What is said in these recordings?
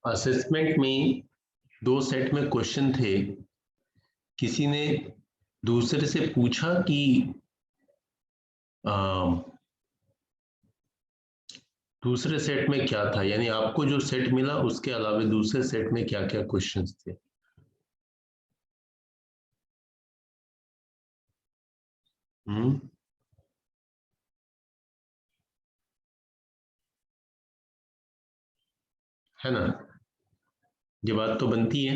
Assessment में 2 set में question थे। किसी ने दूसरे से पूछा कि दूसरे सेट में क्या था, यानी आपको जो सेट मिला उसके अलावा दूसरे सेट में क्या क्या क्वेश्चंस थे। है ना, ये बात तो बनती है।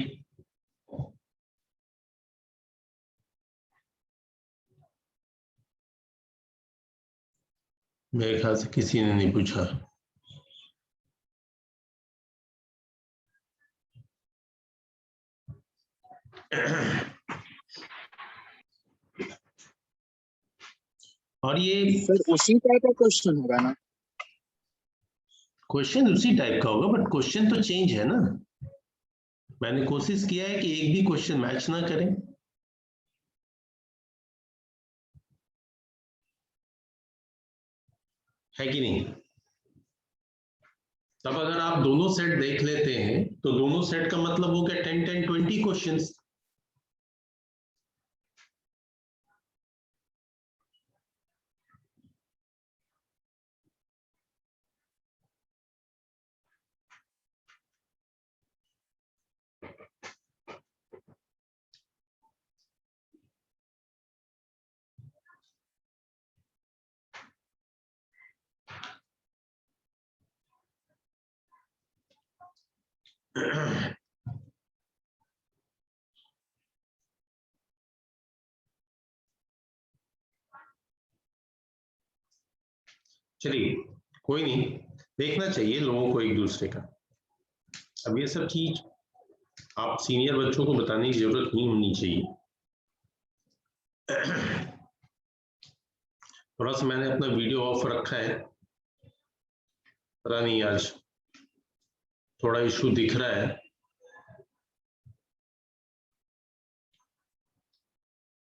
मेरे ख्याल से किसी ने नहीं पूछा। और ये सर उसी टाइप का क्वेश्चन होगा ना? क्वेश्चन उसी टाइप का होगा, बट क्वेश्चन तो चेंज है ना। मैंने कोशिश किया है कि एक भी क्वेश्चन मैच ना करें। है कि नहीं? तब अगर आप दोनों सेट देख लेते हैं तो दोनों सेट का मतलब हो गया 10 10 20 क्वेश्चंस। चलिए, कोई नहीं, देखना चाहिए लोगों को एक दूसरे का। अब ये सब चीज आप सीनियर बच्चों को बताने की जरूरत नहीं होनी चाहिए। थोड़ा सा मैंने अपना वीडियो ऑफ रखा है, पता नहीं आज थोड़ा इशू दिख रहा है।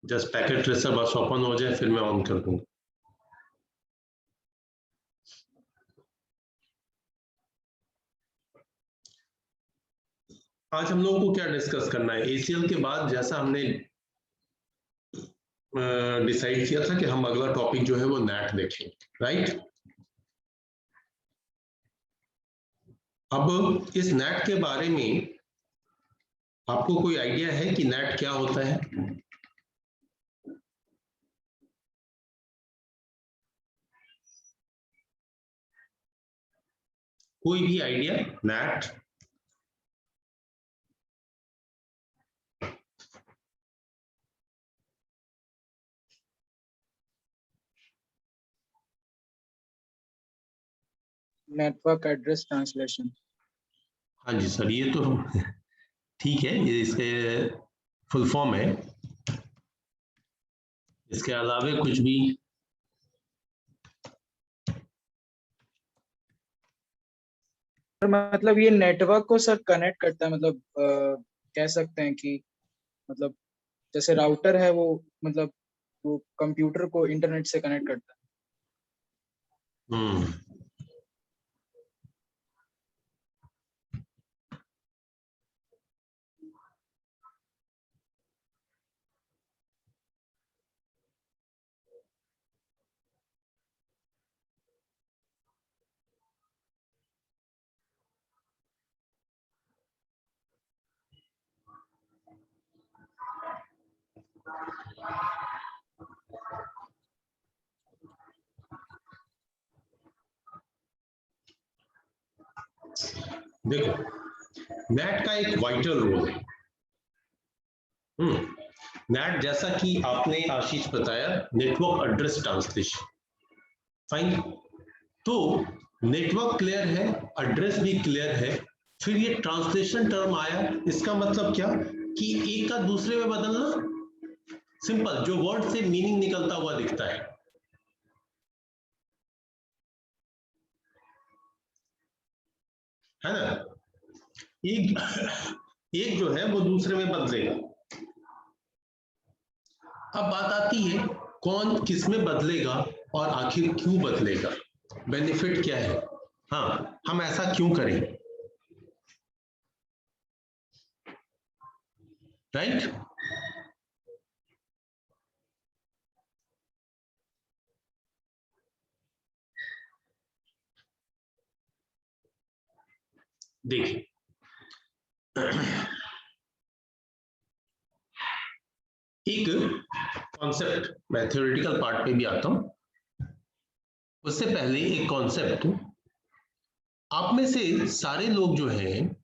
जस्ट पैकेट ट्रेसर बस ओपन हो जाए फिर मैं ऑन कर दूंगा। आज हम लोगों को क्या डिस्कस करना है? एसीएल के बाद जैसा हमने डिसाइड किया था कि हम अगला टॉपिक जो है वो नेट देखेंगे, राइट? अब इस नेट के बारे में आपको कोई आइडिया है कि नेट क्या होता है? कोई भी idea? Net network address translation. हाँ जी सर, ये तो ठीक है, ये इसके फुल फॉर्म है। इसके अलावा कुछ भी? मतलब ये नेटवर्क को सर कनेक्ट करता है, मतलब कह सकते हैं कि मतलब जैसे राउटर है वो, मतलब वो कंप्यूटर को इंटरनेट से कनेक्ट करता है। देखो, नेट का एक वाइटल रोल है। नेट जैसा कि आपने आशीष बताया, नेटवर्क एड्रेस ट्रांसलेशन, फाइन। तो नेटवर्क क्लियर है, एड्रेस भी क्लियर है, फिर ये ट्रांसलेशन टर्म आया, इसका मतलब क्या कि एक का दूसरे में बदलना। सिंपल, जो वर्ड से मीनिंग निकलता हुआ दिखता है ना? एक जो है वो दूसरे में बदलेगा। अब बात आती है कौन किस में बदलेगा और आखिर क्यों बदलेगा, बेनिफिट क्या है, हाँ हम ऐसा क्यों करें। राइट? देखिए, एक कॉन्सेप्ट, मैं थ्योरेटिकल पार्ट पे भी आता हूं, उससे पहले एक कॉन्सेप्ट, आप में से सारे लोग जो हैं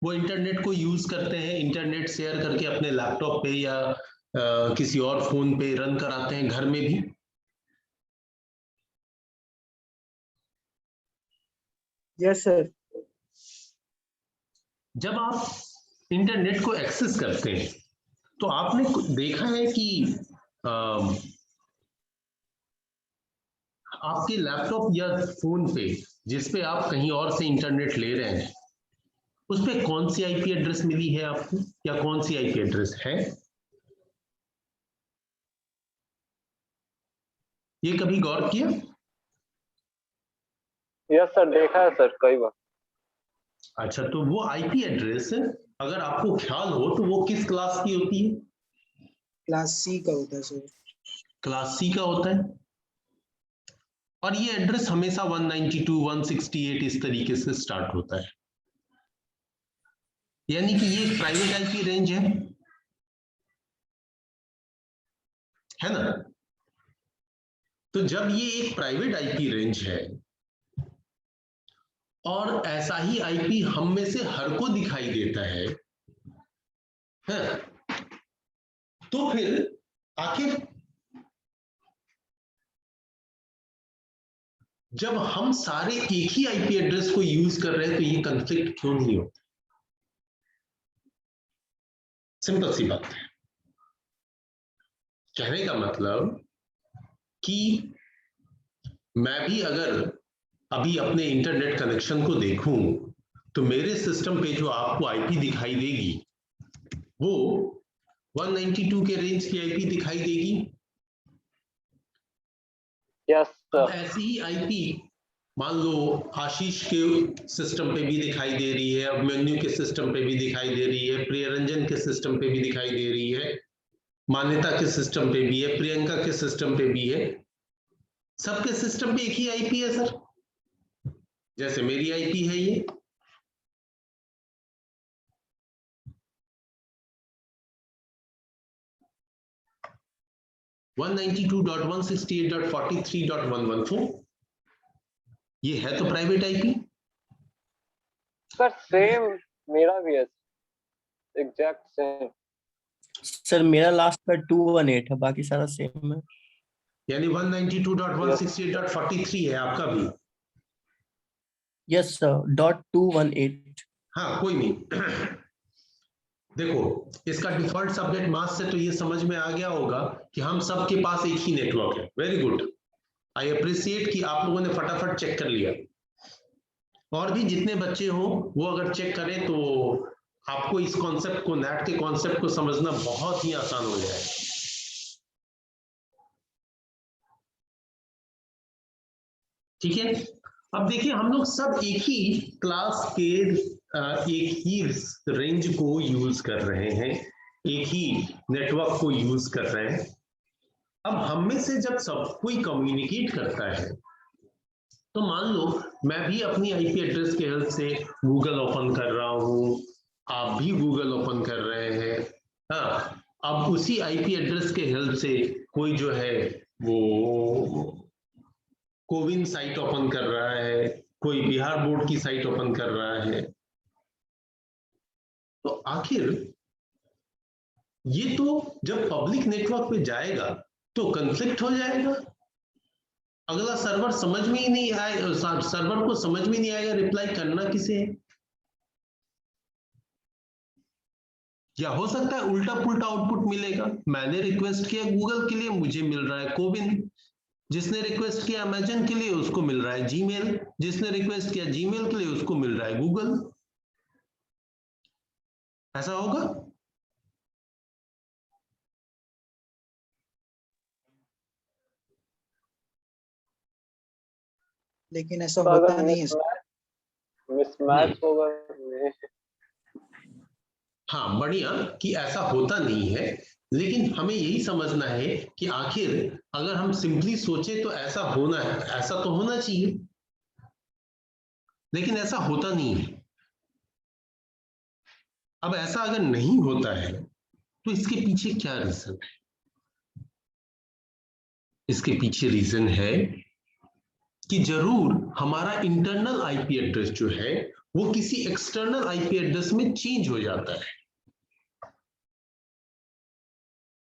वो इंटरनेट को यूज करते हैं, इंटरनेट शेयर करके अपने लैपटॉप पे या किसी और फोन पे रन कराते हैं घर में भी? Yes sir. जब आप इंटरनेट को एक्सेस करते हैं तो आपने देखा है कि आपके लैपटॉप या फोन पे जिस पे आप कहीं और से इंटरनेट ले रहे हैं उस पे कौन सी आईपी एड्रेस मिली है आपको, या कौन सी आईपी एड्रेस है? ये कभी गौर किया? यस सर, देखा है सर कई बार। अच्छा, तो वो आईपी एड्रेस अगर आपको ख्याल हो तो वो किस क्लास की होती है? क्लास सी का होता है सर। क्लास सी का होता है। और ये एड्रेस हमेशा 192, 168 इस तरीके से स्टार्ट होता है, यानी कि ये प्राइवेट आईपी रेंज है ना? तो जब ये एक प्राइवेट आईपी रेंज है और ऐसा ही आईपी हम में से हर को दिखाई देता है, तो फिर आखिर जब हम सारे एक ही आईपी एड्रेस को यूज कर रहे हैं तो ये कंफ्लिक्ट क्यों नहीं होता? सिंपल सी बात है। कहने का मतलब कि मैं भी अगर अभी अपने इंटरनेट कनेक्शन को देखूं तो मेरे सिस्टम पे जो आपको आईपी दिखाई देगी वो 192 के रेंज की आईपी दिखाई देगी। यस अब सर। ऐसी ही आईपी मान लो आशीष के सिस्टम पे भी दिखाई दे रही है, अभिमन्यु के सिस्टम पे भी दिखाई दे रही है, प्रियरंजन के सिस्टम पे भी दिखाई दे रही है, मान्यता के सिस्टम पे भी है, प्रियंका के सिस्टम पे भी है। सबके सिस्टम पे एक ही आईपी है सर। जैसे मेरी आईपी है ये, वन 192.168.43.114। ये है तो प्राइवेट आईपी। सर सेम मेरा भी है, एग्जैक्ट सेम। सर मेरा लास्ट का 218 है, बाकी सारा सेम है। यानी 192.168.43 है आपका भी? Yes sir, .218। हाँ, कोई नहीं। देखो, इसका डिफॉल्ट सबनेट मास्क से तो ये समझ में आ गया होगा कि हम सबके पास एक ही नेटवर्क है। वेरी गुड, आई अप्रिशिएट कि आप लोगों ने फटाफट चेक कर लिया। और भी जितने बच्चे हो वो अगर चेक करें तो आपको इस कॉन्सेप्ट को, नेट के कॉन्सेप्ट को समझना बहुत ही आसान हो जाएगा। ठीक है, अब देखिए, हम लोग सब एक ही क्लास के एक ही रेंज को यूज कर रहे हैं, एक ही नेटवर्क को यूज कर रहे हैं। अब हम में से जब सब कोई कम्युनिकेट करता है तो मान लो मैं भी अपनी आईपी एड्रेस के हेल्प से गूगल ओपन कर रहा हूं, आप भी गूगल ओपन कर रहे हैं। हाँ, अब उसी आईपी एड्रेस के हेल्प से कोई जो है वो कोविन साइट ओपन कर रहा है, कोई बिहार बोर्ड की साइट ओपन कर रहा है। तो आखिर ये तो जब पब्लिक नेटवर्क पे जाएगा तो कंफ्लिक्ट हो जाएगा। अगला सर्वर समझ में ही नहीं आएगा, सर्वर को समझ में नहीं आएगा रिप्लाई करना किसे है। या हो सकता है उल्टा पुल्टा आउटपुट मिलेगा, मैंने रिक्वेस्ट किया गूगल के लिए, मुझे मिल रहा है कोविन। जिसने रिक्वेस्ट किया अमेजन के लिए, उसको मिल रहा है जीमेल। जिसने रिक्वेस्ट किया जीमेल के लिए, उसको मिल रहा है गूगल। ऐसा होगा? लेकिन ऐसा तो होता अगर नहीं है सर। मिसमैच होगा नहीं। हाँ बढ़िया कि ऐसा होता नहीं है, लेकिन हमें यही समझना है कि आखिर अगर हम सिंपली सोचे तो ऐसा होना है, ऐसा तो होना चाहिए, लेकिन ऐसा होता नहीं है। अब ऐसा अगर नहीं होता है तो इसके पीछे क्या रीजन है? इसके पीछे रीजन है कि जरूर हमारा इंटरनल आईपी एड्रेस जो है वो किसी एक्सटर्नल आईपी एड्रेस में चेंज हो जाता है,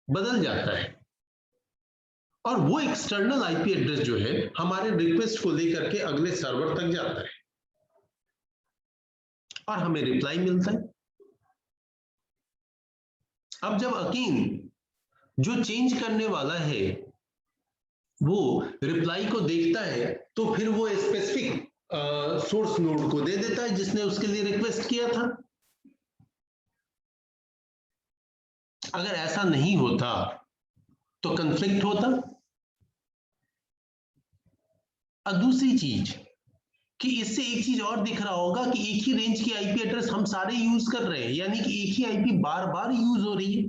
बदल जाता है, और वो एक्सटर्नल आईपी एड्रेस जो है हमारे रिक्वेस्ट को लेकर के अगले सर्वर तक जाता है और हमें रिप्लाई मिलता है। अब जब अगेन जो चेंज करने वाला है वो रिप्लाई को देखता है तो फिर वो स्पेसिफिक सोर्स नोड को दे देता है जिसने उसके लिए रिक्वेस्ट किया था। अगर ऐसा नहीं होता तो कंफ्लिक्ट होता। और दूसरी चीज कि इससे एक चीज और दिख रहा होगा कि एक ही रेंज की आईपी एड्रेस हम सारे यूज कर रहे हैं, यानी कि एक ही आईपी बार बार यूज हो रही है,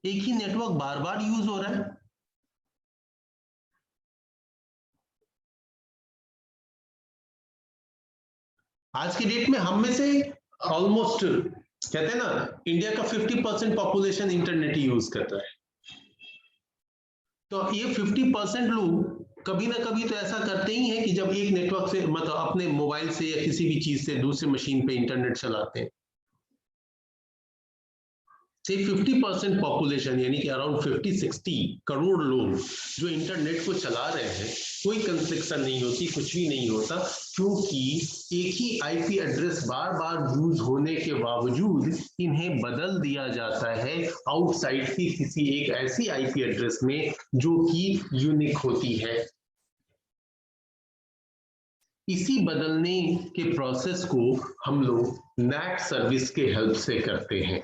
एक ही नेटवर्क बार बार यूज हो रहा है। आज की डेट में हम में से ऑलमोस्ट कहते हैं ना, इंडिया का 50% पॉपुलेशन इंटरनेट यूज करता है। तो ये 50% लोग कभी ना कभी तो ऐसा करते ही हैं कि जब एक नेटवर्क से मतलब अपने मोबाइल से या किसी भी चीज से दूसरी मशीन पे इंटरनेट चलाते हैं, से 50% पॉपुलेशन यानी कि अराउंड 50-60 करोड़ लोग जो इंटरनेट को चला रहे हैं, कोई कंफ्लिक्शन नहीं होती, कुछ भी नहीं होता, क्योंकि एक ही आईपी एड्रेस बार बार यूज होने के बावजूद इन्हें बदल दिया जाता है आउटसाइड की किसी एक ऐसी आईपी एड्रेस में जो कि यूनिक होती है। इसी बदलने के प्रोसेस को हम लोग नैट सर्विस के हेल्प से करते हैं।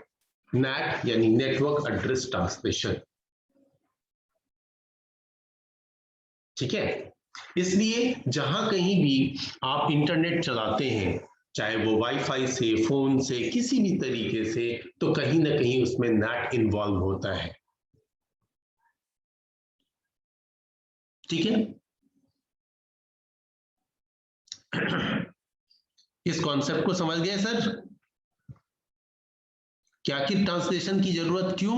NAT यानी नेटवर्क एड्रेस ट्रांसलेशन, ठीक है। इसलिए जहां कहीं भी आप इंटरनेट चलाते हैं, चाहे वो वाईफाई से, फोन से, किसी भी तरीके से, तो कहीं ना कहीं उसमें NAT इन्वॉल्व होता है, ठीक है। इस कॉन्सेप्ट को समझ गए सर? क्या कि ट्रांसलेशन की जरूरत क्यों?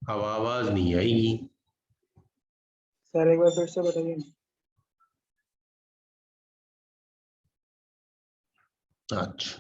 अब आवाज नहीं आएगी। सर एक बार फिर से बताइए। अच्छा,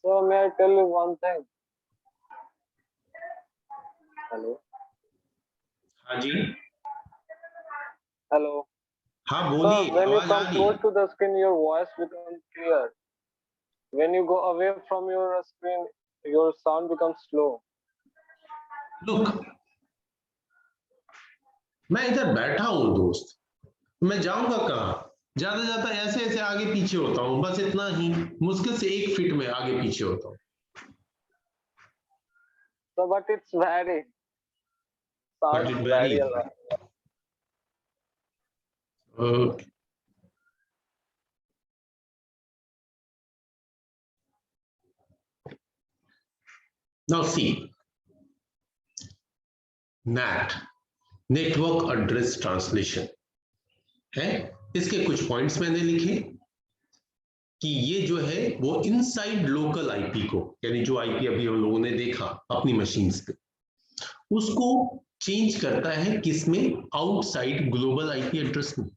So may I tell you one thing? Hello. हाँ जी, Hello. हाँ So बोलिए, when you आवाज आ come रही close है। to the screen, your voice becomes clear. When you go away from your screen, your sound becomes slow. Look, मैं इधर बैठा हूं दोस्त, मैं जाऊंगा कहाँ? ज्यादा ज्यादा ऐसे ऐसे आगे पीछे होता हूँ, बस इतना ही, मुश्किल से 1 फीट में आगे पीछे होता हूँ। So but it's very But sounds it very varies. a lot. Okay. Now see, NAT, network address translation है। इसके कुछ पॉइंट्स मैंने लिखे कि ये जो है वो इनसाइड लोकल आईपी को, यानी जो आईपी अभी हम लोगों ने देखा अपनी मशीन्स पे, उसको चेंज करता है किसमें? आउटसाइड ग्लोबल आईपी एड्रेस में,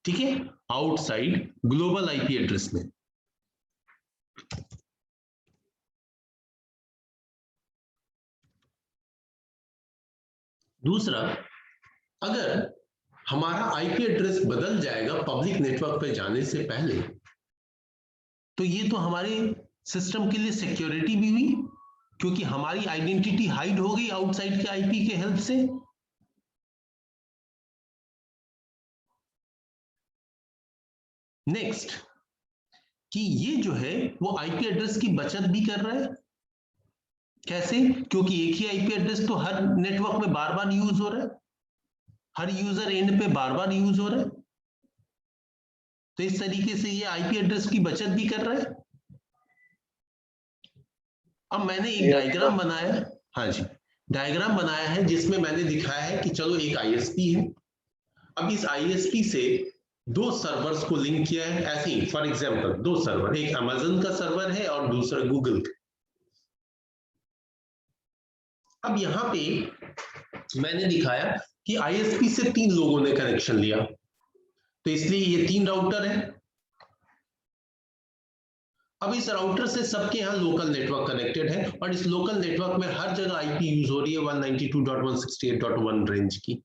ठीक है, आउटसाइड ग्लोबल आईपी एड्रेस में। दूसरा, अगर हमारा आईपी एड्रेस बदल जाएगा पब्लिक नेटवर्क पे जाने से पहले, तो ये तो हमारे सिस्टम के लिए सिक्योरिटी भी हुई, क्योंकि हमारी आइडेंटिटी हाइड हो गई आउटसाइड के आईपी के हेल्प से। नेक्स्ट, कि ये जो है वो आईपी एड्रेस की बचत भी कर रहा है। कैसे? क्योंकि एक ही आईपी एड्रेस तो हर नेटवर्क में बार बार यूज हो रहा है, हर यूजर एंड पे बार बार यूज हो रहा है, तो इस तरीके से ये आईपी एड्रेस की बचत भी कर रहा है। अब मैंने एक डायग्राम बनाया, हाँ जी, डायग्राम बनाया है जिसमें मैंने दिखाया है कि चलो एक आईएसपी है, अब इस आईएसपी से दो सर्वर्स को लिंक किया है, ऐसे ही फॉर एग्जांपल दो सर्वर, एक अमेज़न का सर्वर है और दूसरा गूगल का। अब यहां पे मैंने दिखाया कि आईएसपी से 3 लोगों ने कनेक्शन लिया, तो इसलिए ये 3 राउटर है। अब इस राउटर से सबके यहाँ लोकल नेटवर्क कनेक्टेड है और इस लोकल नेटवर्क में हर जगह आईपी यूज हो रही है 192.168.1 रेंज की।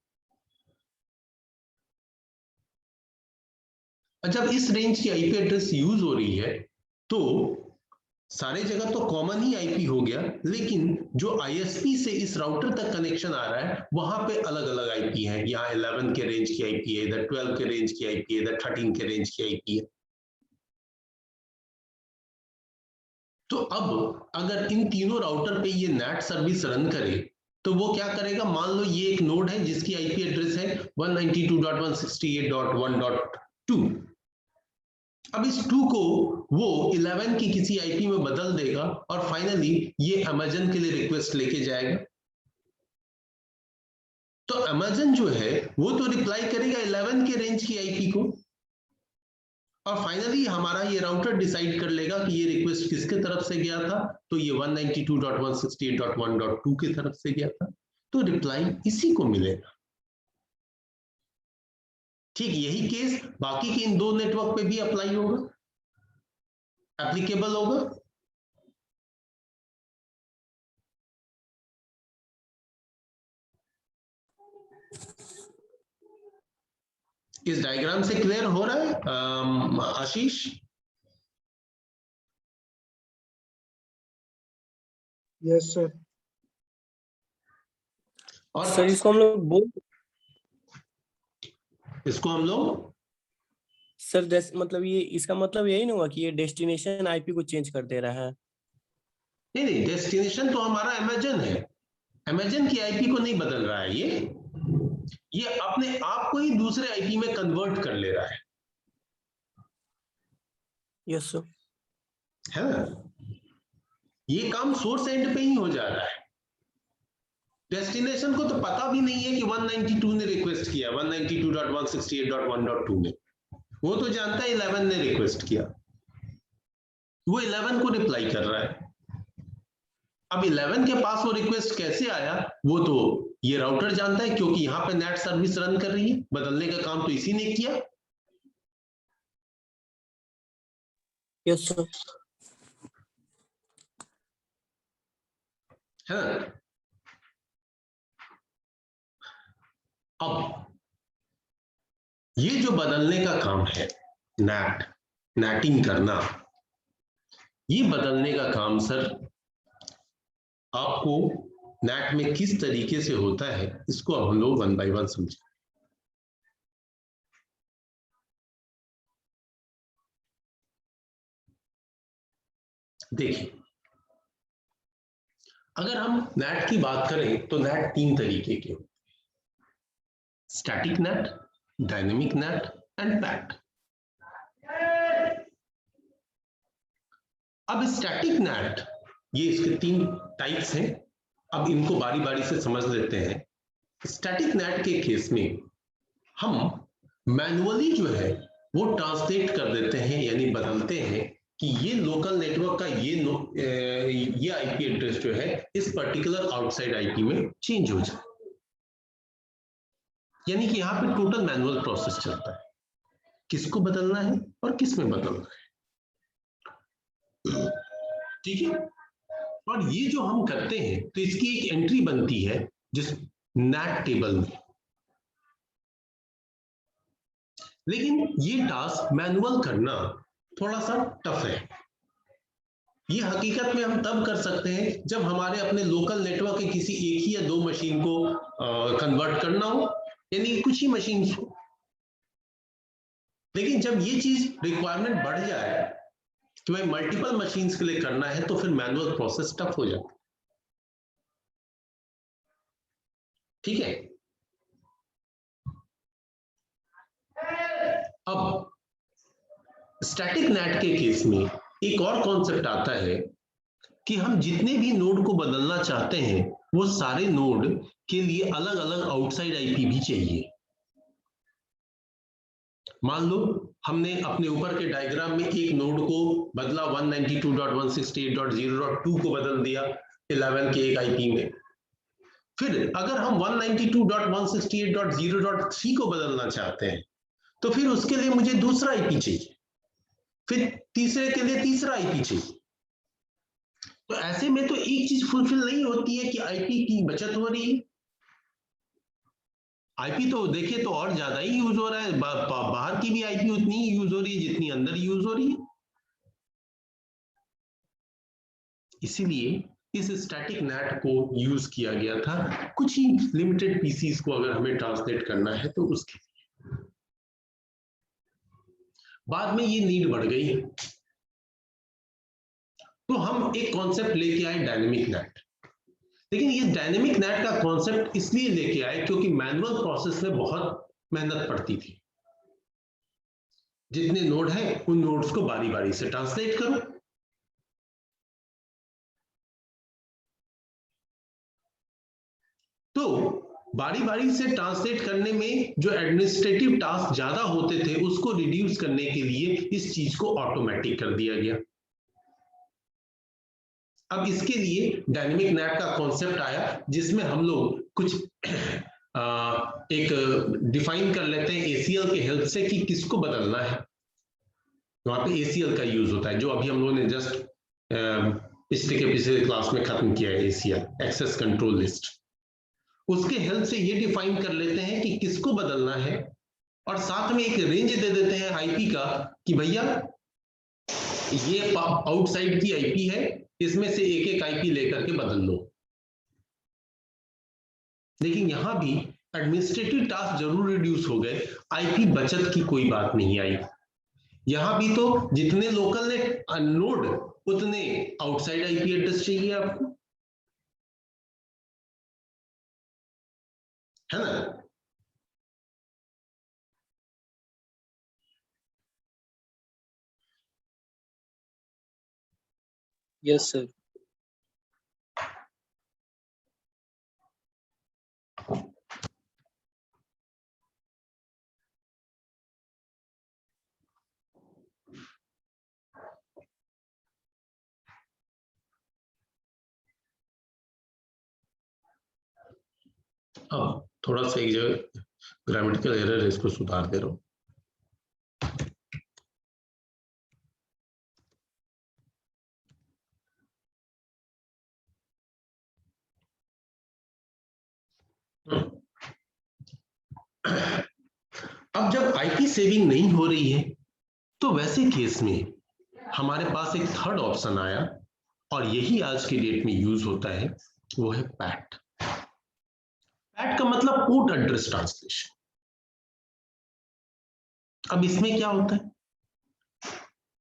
जब इस रेंज की आईपी एड्रेस यूज हो रही है तो सारे जगह तो कॉमन ही आईपी हो गया, लेकिन जो आईएसपी से इस राउटर तक कनेक्शन आ रहा है वहां पे अलग अलग आईपी है। यहाँ 11 के रेंज की आईपी है, इधर 12 के रेंज की आईपी है, इधर 13 के रेंज की आईपी है। तो अब अगर इन तीनों राउटर पे ये नेट सर्विस रन करे तो वो क्या करेगा? मान लो ये एक नोड है जिसकी आईपी एड्रेस है 192.168.1.2। अब इस 2 को वो 11 की किसी आईपी में बदल देगा और फाइनली ये अमेज़न के लिए रिक्वेस्ट लेके जाएगा। तो अमेज़न जो है वो तो रिप्लाई करेगा 11 के रेंज की आईपी को और फाइनली हमारा ये राउटर डिसाइड कर लेगा कि ये रिक्वेस्ट किसके तरफ से गया था, तो ये 192.168.1.2 की तरफ से गया था, तो रिप्लाई इसी को मिलेगा। ठीक यही केस बाकी के इन 2 नेटवर्क पे भी अप्लाई होगा, एप्लीकेबल होगा। इस डायग्राम से क्लियर हो रहा है आशीष? Yes sir. और सर इसको हम लोग सर मतलब ये इसका मतलब यही नहीं हुआ कि ये डेस्टिनेशन आईपी को चेंज कर दे रहा है? नहीं, डेस्टिनेशन तो हमारा अमेज़न है, अमेज़न की आईपी को नहीं बदल रहा है, ये अपने आप को ही दूसरे आईपी में कन्वर्ट कर ले रहा है। Yes sir. है ना? ये काम सोर्स एंड पे ही हो जा रहा है। डेस्टिनेशन को तो पता भी नहीं है कि 192 ने रिक्वेस्ट किया, 192.168.1.2 में, वो तो जानता है 11 ने रिक्वेस्ट किया, वो 11 को रिप्लाई कर रहा है। अब 11 के पास वो रिक्वेस्ट कैसे आया वो तो ये राउटर जानता है, क्योंकि यहां पे नेट सर्विस रन कर रही है, बदलने का काम तो इसी ने किया। Yes sir. है ना? अब ये जो बदलने का काम है, नेटिंग करना, ये बदलने का काम सर आपको नेट में किस तरीके से होता है इसको अब हम लोग 1 बाय 1 समझें। देखिए, अगर हम नेट की बात करें तो नेट 3 तरीके के होते हैं: static net, dynamic net and packed. अब स्टैटिक नेट, ये इसके 3 टाइप्स हैं, अब इनको बारी बारी से समझ लेते हैं। स्टैटिक नेट के केस में हम मैनुअली जो है वो ट्रांसलेट कर देते हैं, यानी बदलते हैं कि ये लोकल नेटवर्क का ये आईपी एड्रेस जो है इस पर्टिकुलर आउटसाइड आईपी में चेंज हो जाए, यानी कि यहाँ पे टोटल मैनुअल प्रोसेस चलता है। किसको बदलना है और किस में बदलना है। ठीक है, और ये जो हम करते हैं तो इसकी एक एंट्री बनती है जिस नैट टेबल में। लेकिन ये टास्क मैनुअल करना थोड़ा सा टफ है। ये हकीकत में हम तब कर सकते हैं जब हमारे अपने लोकल नेटवर्क के किसी एक ही या दो मशीन को कन्वर्ट करना हो, यानी कुछ ही मशीन हो। लेकिन जब ये चीज रिक्वायरमेंट बढ़ जाए कि भाई मल्टीपल मशीन्स के लिए करना है, तो फिर मैनुअल प्रोसेस टफ हो जाता है। ठीक है, अब स्टैटिक नेट के केस में एक और कॉन्सेप्ट आता है कि हम जितने भी नोड को बदलना चाहते हैं वो सारे नोड के लिए अलग अलग आउटसाइड आईपी भी चाहिए। मान लो हमने अपने ऊपर के डायग्राम में एक नोड को बदला 192.168.0.2 को बदल दिया 11 के एक आईपी में। फिर अगर हम 192.168.0.3 को बदलना चाहते हैं तो फिर उसके लिए मुझे दूसरा आईपी चाहिए, फिर तीसरे के लिए तीसरा आईपी चाहिए। तो ऐसे में तो एक चीज फुलफिल नहीं होती है कि आईपी की बचत हो रही है। आईपी तो देखिए तो और ज्यादा ही यूज हो रहा है, बाहर की भी आईपी उतनी ही यूज हो रही है जितनी अंदर यूज हो रही है। इसीलिए इस स्टैटिक नेट को यूज किया गया था कुछ ही लिमिटेड पीसीस को अगर हमें ट्रांसलेट करना है तो उसके लिए। बाद में ये नीड बढ़ गई तो हम एक कॉन्सेप्ट लेके आए डायनेमिक नेट। लेकिन ये डायनेमिक नेट का कॉन्सेप्ट इसलिए लेके आए क्योंकि मैनुअल प्रोसेस में बहुत मेहनत पड़ती थी। जितने नोड हैं उन नोड्स को बारी बारी से ट्रांसलेट करो। तो बारी बारी से ट्रांसलेट करने में जो एडमिनिस्ट्रेटिव टास्क ज्यादा होते थे उसको रिड्यूस करने के लिए इस चीज को ऑटोमेटिक कर दिया गया। अब इसके लिए डायनेमिक नेट का कॉन्सेप्ट आया जिसमें हम लोग कुछ एक डिफाइन कर लेते हैं एसीएल के हेल्प से कि किसको बदलना है। वहां पे एसीएल का यूज होता है जो अभी हम लोगों ने जस्ट पिछले क्लास में खत्म किया है, एसीएल एक्सेस कंट्रोल लिस्ट। उसके हेल्प से ये डिफाइन कर लेते हैं कि किसको बदलना है और साथ में एक रेंज दे देते हैं आईपी का कि भैया ये आउटसाइड की आईपी है, इसमें से एक एक आईपी लेकर के बदल लो। लेकिन यहां भी एडमिनिस्ट्रेटिव टास्क जरूर रिड्यूस हो गए, आईपी बचत की कोई बात नहीं आई। यहां भी तो जितने लोकल नोड उतने आउटसाइड आईपी एड्रेस चाहिए आपको, है ना। Yes sir. अब थोड़ा सा एक जगह ग्रामेटिकल एरर है, इसको सुधार दे रहा हूं। अब जब आईपी सेविंग नहीं हो रही है तो वैसे केस में हमारे पास एक थर्ड ऑप्शन आया और यही आज की डेट में यूज होता है, वो है पैट। पैट का मतलब पोर्ट एड्रेस ट्रांसलेशन। अब इसमें क्या होता है,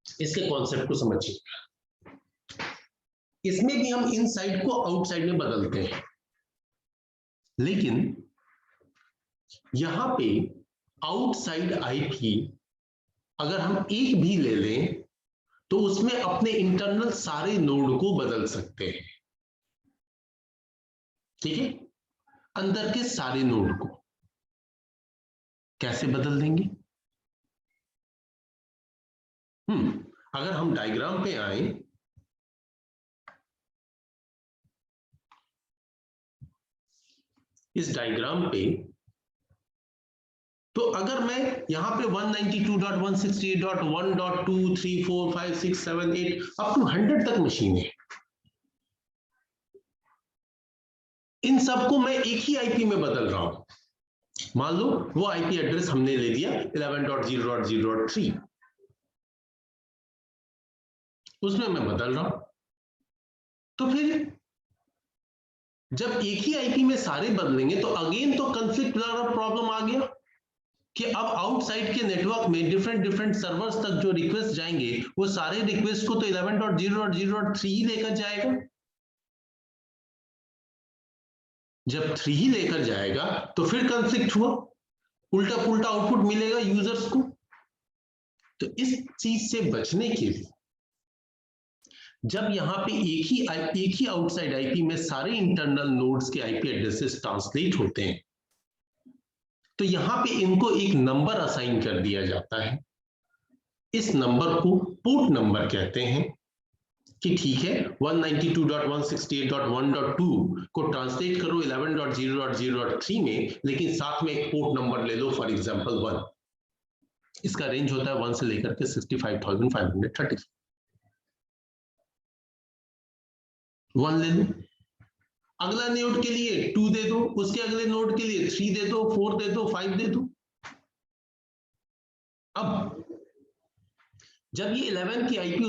इसके कॉन्सेप्ट को समझिए। इसमें भी हम इनसाइड को आउटसाइड में बदलते हैं, लेकिन यहां पे आउटसाइड आईपी अगर हम एक भी ले लें तो उसमें अपने इंटरनल सारे नोड को बदल सकते हैं। ठीक है, अंदर के सारे नोड को कैसे बदल देंगे? अगर हम डायग्राम पे आए, इस डायग्राम पे तो अगर मैं यहाँ पे 192.168.1.2 3 4 5 6 7 8 अप टू 100 तक मशीन है, इन सबको मैं एक ही आईपी में बदल रहा हूं। मान लो वो आईपी एड्रेस हमने ले लिया 11.0.0.3, उसमें मैं बदल रहा हूं। तो फिर जब एक ही आईपी में सारे बदलेंगे तो अगेन तो कॉन्फ्लिक्ट प्रॉब्लम आ गया कि अब आउटसाइड के नेटवर्क में डिफरेंट सर्वर्स तक जो रिक्वेस्ट जाएंगे वो सारे रिक्वेस्ट को तो 11.0.0.3 ही लेकर जाएगा। जब 3 ही लेकर जाएगा तो फिर कॉन्फ्लिक्ट हुआ, उल्टा पुल्टा आउटपुट मिलेगा यूजर्स को। तो इस चीज से बचने के लिए जब यहाँ पे एक ही आउटसाइड आईपी में सारे इंटरनल नोड्स के आईपी एड्रेसेस ट्रांसलेट होते हैं, तो यहाँ पे इनको एक नंबर असाइन कर दिया जाता है। इस नंबर को पोर्ट नंबर कहते हैं कि ठीक है 192.168.1.2 को ट्रांसलेट करो 11.0.0.3 में, लेकिन साथ में एक पोर्ट नंबर ले लो, फॉर एग्जांपल 1। इसका रेंज होता है 1 से लेकर के 65,530। 1 ले लो, अगला नोड के लिए 2 दे दो, उसके अगले नोड के लिए 3 दे दो, 4 दे दो, 5 दे दो। अब जब ये 11 की आईपी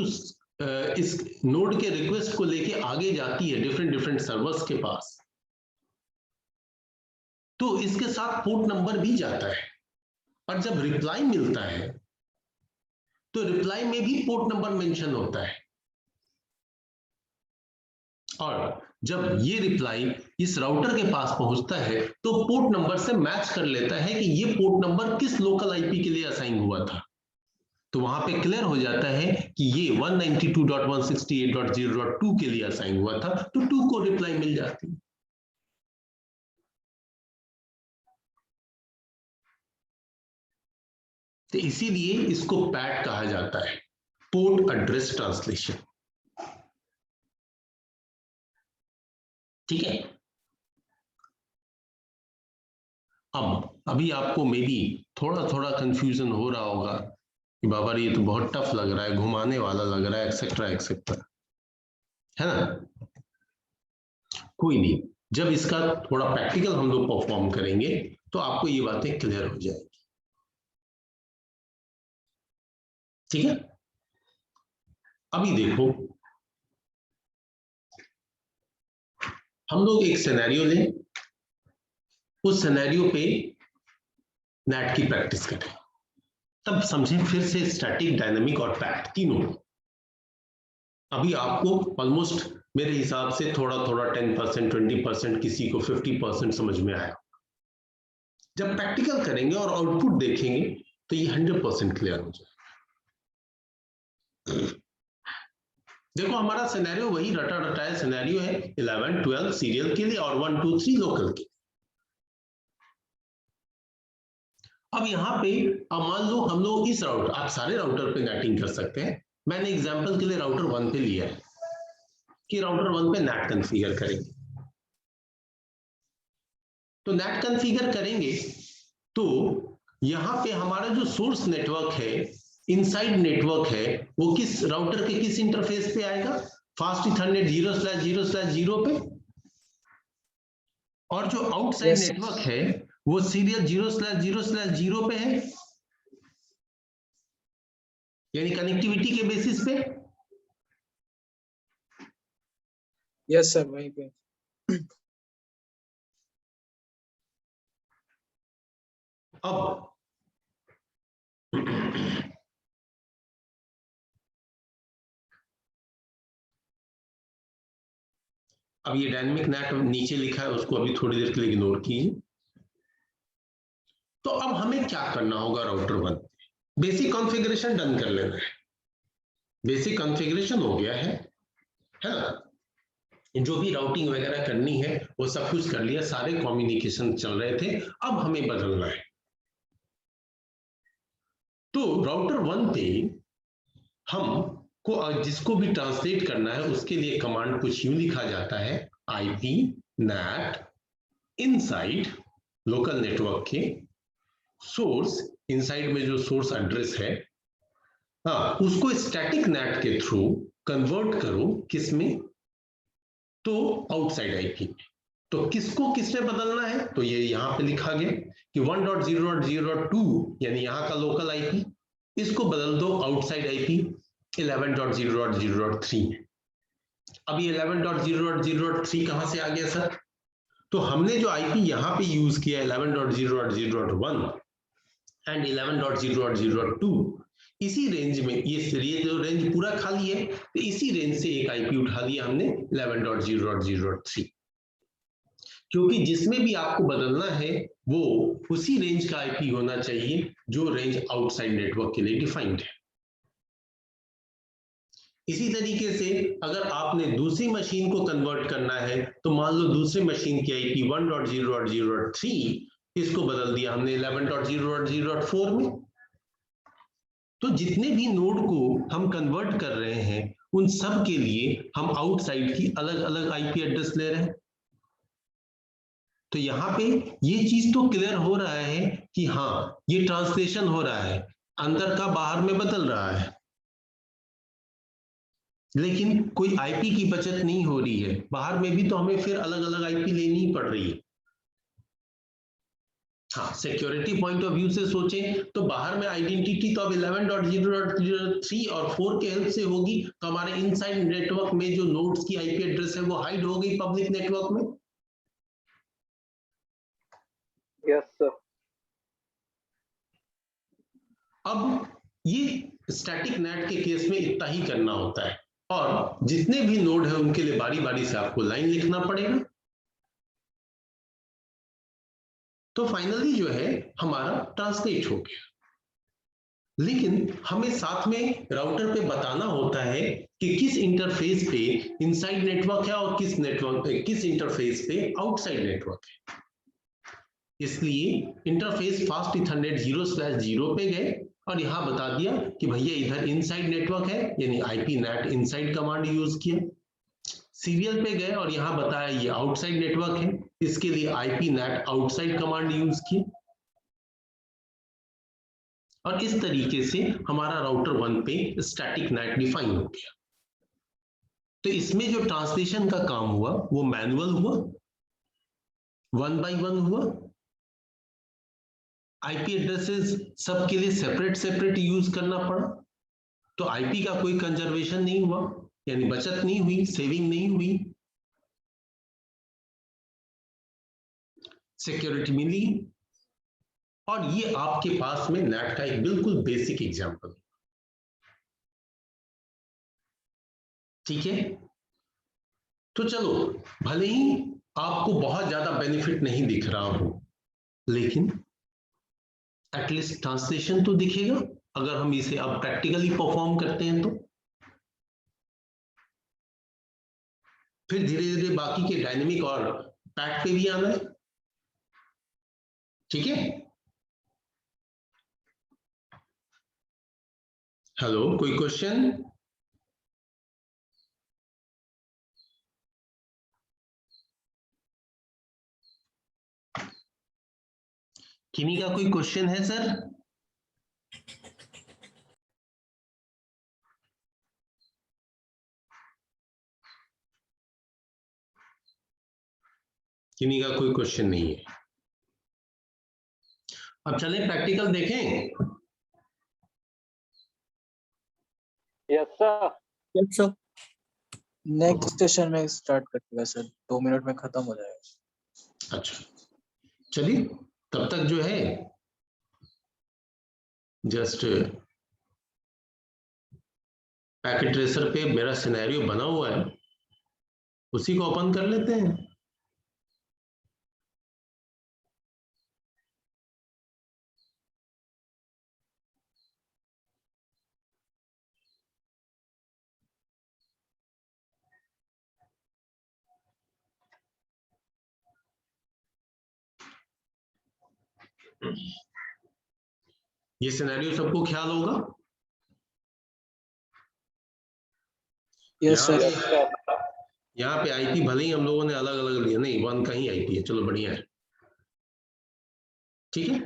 इस नोड के रिक्वेस्ट को लेके आगे जाती है डिफरेंट सर्वर्स के पास, तो इसके साथ पोर्ट नंबर भी जाता है। और जब रिप्लाई मिलता है तो रिप्लाई में भी पोर्ट नंबर मेंशन होता है। और जब ये रिप्लाई इस राउटर के पास पहुंचता है तो पोर्ट नंबर से मैच कर लेता है कि ये पोर्ट नंबर किस लोकल आईपी के लिए असाइन हुआ था। तो वहां पे क्लियर हो जाता है कि ये 192.168.0.2 के लिए असाइन हुआ था, तो 2 को रिप्लाई मिल जाती है। तो इसीलिए इसको पैट कहा जाता है, पोर्ट एड्रेस ट्रांसलेशन। ठीक है। अब अभी आपको मे बी थोड़ा कंफ्यूजन हो रहा होगा कि बाबा ये तो बहुत टफ लग रहा है, घुमाने वाला लग रहा है, एक्सेट्रा एक्सेट्रा, है ना। कोई नहीं, जब इसका थोड़ा प्रैक्टिकल हम लोग परफॉर्म करेंगे तो आपको ये बातें क्लियर हो जाएगी। ठीक है। अभी देखो, हम लोग एक सिनेरियो लें, उस सिनेरियो पे नेट की प्रैक्टिस करें, तब समझें फिर से स्टैटिक, डायनामिक और पैट तीनों। अभी आपको ऑलमोस्ट मेरे हिसाब से थोड़ा 10%, 20%, किसी को 50% समझ में आया। जब प्रैक्टिकल करेंगे और आउटपुट देखेंगे तो ये 100% क्लियर हो जाएगा। देखो हमारा सिनेरियो वही रटा रटाया सिनेरियो है, 11 12 सीरियल के लिए और 1 2 3 लोकल के। अब यहाँ पे अब मान लो हम लोग इस राउटर, आप सारे राउटर पे नेटिंग कर सकते हैं, मैंने एग्जांपल के लिए राउटर 1 पे लिया है कि राउटर 1 पे नेट कॉन्फ़िगर करेंगे। तो नेट कॉन्फ़िगर करेंगे तो यहाँ पे हमारा जो सोर्स नेटवर्क है, इनसाइड नेटवर्क है, वो किस राउटर के किस इंटरफेस पे आएगा, फास्ट इथरनेट 0/0/0 पे। और जो आउटसाइड नेटवर्क है वो सीरियल 0/0/0 पे है, यानी कनेक्टिविटी के बेसिस पे। यस सर, वहीं पे। अब अब ये डायनेमिक नेट नीचे लिखा है, उसको अभी थोड़ी देर के लिए इग्नोर कीजिए। तो अब हमें क्या करना होगा, राउटर 1 बेसिक कॉन्फ़िगरेशन डन कर लेना है। बेसिक कॉन्फ़िगरेशन हो गया है ना, जो भी राउटिंग वगैरह करनी है वो सब कुछ कर लिया, सारे कम्युनिकेशन चल रहे थे, अब हमें बदलना है। तो राउटर 1 पे हम को जिसको भी ट्रांसलेट करना है उसके लिए कमांड कुछ यूं लिखा जाता है, IP NAT inside local network के सोर्स इनसाइड में जो सोर्स एड्रेस है, हाँ, उसको स्टैटिक नेट के थ्रू कन्वर्ट करो किस में, तो आउटसाइड आईपी। तो किसको किस में बदलना है, तो ये यहां पे लिखा गया कि 1.0.0.2 यानी यहां का लोकल आईपी, इसको बदल दो आउटसाइड आईपी 11.0.0.3 में। अब ये 11.0.0.3 कहां से आ गया सर? तो हमने जो आईपी यहां पे यूज किया 11.0.0.1 एंड 11.0.0.2, इसी रेंज में, ये जो रेंज पूरा खाली है, तो इसी रेंज से एक आईपी उठा लिया हमने 11.0.0.3, क्योंकि जिसमें भी आपको बदलना है वो उसी रेंज का आईपी होना चाहिए जो रेंज आउटसाइड नेटवर्क के लिए डिफाइंड है। इसी तरीके से अगर आपने दूसरी मशीन को कन्वर्ट करना है, तो मान लो दूसरी मशीन की आईपी 1.0.0.3, इसको बदल दिया हमने 11.0.0.4 में। तो जितने भी नोड को हम कन्वर्ट कर रहे हैं उन सब के लिए हम आउटसाइड की अलग अलग आईपी एड्रेस ले रहे हैं। तो यहाँ पे ये चीज तो क्लियर हो रहा है कि हाँ, ये ट्रांसलेशन हो रहा है, अंदर का बाहर में बदल रहा है, लेकिन कोई आईपी की बचत नहीं हो रही है। बाहर में भी तो हमें फिर अलग अलग आईपी लेनी ही पड़ रही है। हाँ, सिक्योरिटी पॉइंट ऑफ व्यू से सोचें तो बाहर में आइडेंटिटी तो अब 11.0.0.3 और 4 के हेल्प से होगी, तो हमारे इनसाइड नेटवर्क में जो नोड्स की आईपी एड्रेस है वो हाइड हो गई पब्लिक नेटवर्क में। Yes, sir. अब ये स्टैटिक नेट के केस में इतना ही करना होता है, और जितने भी नोड है उनके लिए बारी बारी से आपको लाइन लिखना पड़ेगा। तो फाइनली जो है हमारा ट्रांसलेट हो गया, लेकिन हमें साथ में राउटर पे बताना होता है कि किस इंटरफेस पे इनसाइड नेटवर्क है और किस इंटरफेस पे आउटसाइड नेटवर्क है। इसलिए इंटरफेस फास्ट इथरनेट 0/0 पे गए और यहां बता दिया कि भैया इधर इनसाइड नेटवर्क है, यानी IP net inside command use किया। सीरियल पे गए और यहां बताया ये आउटसाइड नेटवर्क है, इसके लिए IP net outside command use की। और इस तरीके से हमारा राउटर 1 पे स्टैटिक नेट डिफाइन हो गया। तो इसमें जो ट्रांसलेशन का काम हुआ वो मैनुअल हुआ, 1 by 1 हुआ। आईपी एड्रेसेस सबके लिए सेपरेट सेपरेट यूज करना पड़ा, तो आईपी का कोई कंजर्वेशन नहीं हुआ, यानी बचत नहीं हुई, सेविंग नहीं हुई, सिक्योरिटी मिली। और ये आपके पास में नेट का एक बिल्कुल बेसिक एग्जांपल, ठीक है। तो चलो, भले ही आपको बहुत ज्यादा बेनिफिट नहीं दिख रहा हो, लेकिन एटलीस्ट ट्रांसलेशन तो दिखेगा अगर हम इसे अब प्रैक्टिकली परफॉर्म करते हैं तो। फिर धीरे धीरे बाकी के डायनेमिक और पैट पे भी आना है, ठीक है। हेलो, कोई क्वेश्चन? किन्हीं का कोई क्वेश्चन है सर? किन्हीं का कोई क्वेश्चन नहीं है? अब चलें प्रैक्टिकल देखें। Yes, sir. Yes, sir. Next session में स्टार्ट करते सर, 2 मिनट में खत्म हो जाएगा। अच्छा, चलिए तब तक जो है जस्ट पैकेट ट्रेसर पे मेरा सिनेरियो बना हुआ है, उसी को ओपन कर लेते हैं। ये सिनेरियो सबको ख्याल होगा? Yes sir. यहाँ पे आईपी भले ही हम लोगों ने अलग अलग लिया, नहीं 1 का ही आईपी है, चलो बढ़िया है, ठीक है।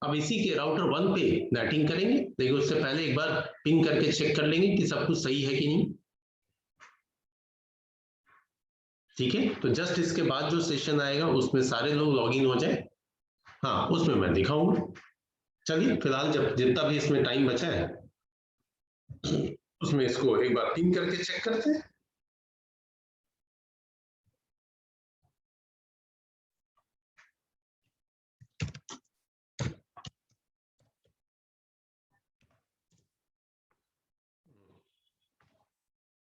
अब इसी के राउटर 1 पे नेटिंग करेंगे, लेकिन उससे पहले एक बार पिंग करके चेक कर लेंगे कि सब कुछ सही है कि नहीं। ठीक है, तो जस्ट इसके बाद जो सेशन आएगा उसमें सारे लोग लॉगिन हो जाए, हाँ उसमें मैं दिखाऊंगा। चलिए फिलहाल जब जितना भी इसमें टाइम बचा है उसमें इसको एक बार पिंग करके चेक करते हैं।